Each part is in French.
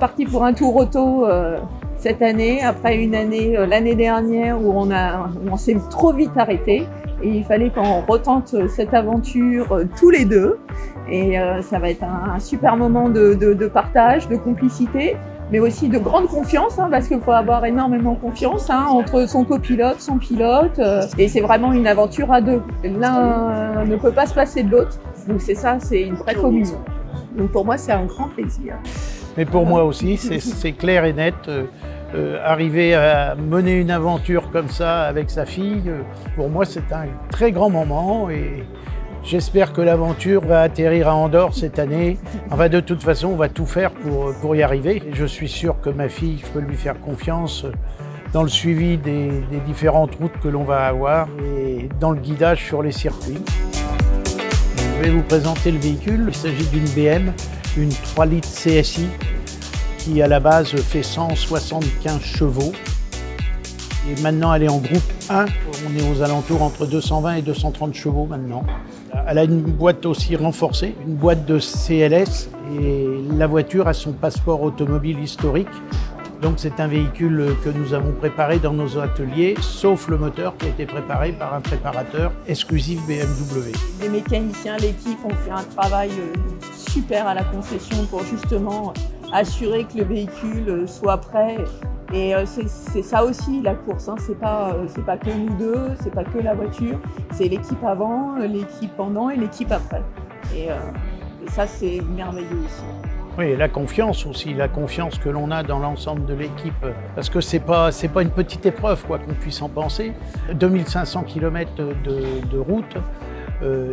parti pour un tour auto cette année, après une année, l'année dernière, où on s'est trop vite arrêté. Et il fallait qu'on retente cette aventure tous les deux. Et ça va être un super moment de partage, de complicité, mais aussi de grande confiance, parce qu'il faut avoir énormément confiance entre son copilote, son pilote. Et c'est vraiment une aventure à deux. L'un ne peut pas se passer de l'autre. Donc c'est ça, c'est une vraie communion. Donc pour moi, c'est un grand plaisir. Mais pour moi aussi, c'est clair et net. Arriver à mener une aventure comme ça avec sa fille, pour moi c'est un très grand moment et j'espère que l'aventure va atterrir à Andorre cette année. Enfin, de toute façon, on va tout faire pour y arriver. Et je suis sûr que ma fille, je peux lui faire confiance dans le suivi des différentes routes que l'on va avoir et dans le guidage sur les circuits. Je vais vous présenter le véhicule. Il s'agit d'une BM, une 3 litres CSI, qui à la base fait 175 chevaux. Et maintenant elle est en groupe 1, on est aux alentours entre 220 et 230 chevaux maintenant. Elle a une boîte aussi renforcée, une boîte de CLS et la voiture a son passeport automobile historique. Donc c'est un véhicule que nous avons préparé dans nos ateliers, sauf le moteur qui a été préparé par un préparateur exclusif BMW. Les mécaniciens, l'équipe ont fait un travail super à la concession pour justement assurer que le véhicule soit prêt. Et c'est ça aussi la course, c'est pas que nous deux, c'est pas que la voiture, c'est l'équipe avant, l'équipe pendant et l'équipe après. Et ça c'est merveilleux aussi. Oui, et la confiance aussi, la confiance que l'on a dans l'ensemble de l'équipe, parce que c'est pas une petite épreuve, quoi qu'on puisse en penser. 2500 km de route,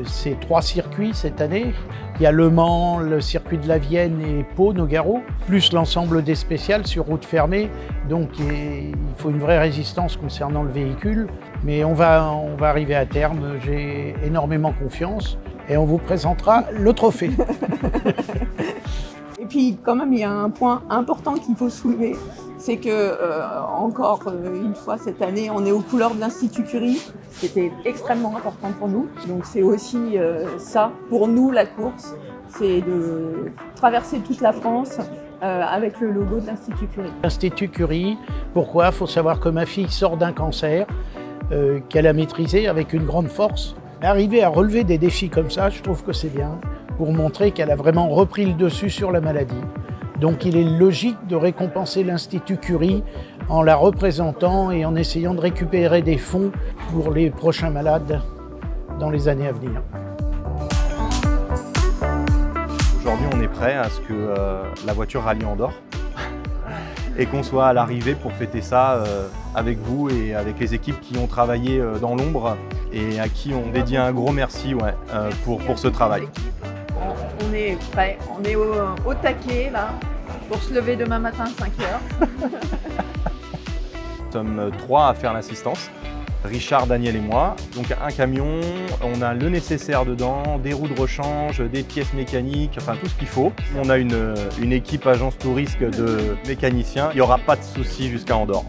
c'est 3 circuits cette année. Il y a Le Mans, le circuit de la Vienne et Pau-Nogaro, plus l'ensemble des spéciales sur route fermée. Donc il faut une vraie résistance concernant le véhicule, mais on va arriver à terme. J'ai énormément confiance et on vous présentera le trophée. Et puis quand même, il y a un point important qu'il faut soulever, c'est que encore une fois cette année, on est aux couleurs de l'Institut Curie, ce qui était extrêmement important pour nous. Donc c'est aussi ça, pour nous, la course, c'est de traverser toute la France avec le logo de l'Institut Curie. L'Institut Curie, pourquoi? Il faut savoir que ma fille sort d'un cancer qu'elle a maîtrisé avec une grande force. Arriver à relever des défis comme ça, je trouve que c'est bien, pour montrer qu'elle a vraiment repris le dessus sur la maladie. Donc il est logique de récompenser l'Institut Curie en la représentant et en essayant de récupérer des fonds pour les prochains malades dans les années à venir. Aujourd'hui, on est prêt à ce que la voiture rallie Andorre et qu'on soit à l'arrivée pour fêter ça avec vous et avec les équipes qui ont travaillé dans l'ombre et à qui on dédie un gros merci pour ce travail. On est prêt, on est au taquet là, pour se lever demain matin à 5 h. Nous sommes 3 à faire l'assistance, Richard, Daniel et moi. Donc un camion, on a le nécessaire dedans, des roues de rechange, des pièces mécaniques, enfin tout ce qu'il faut. On a une équipe agence touriste de mécaniciens, il n'y aura pas de souci jusqu'à Andorre.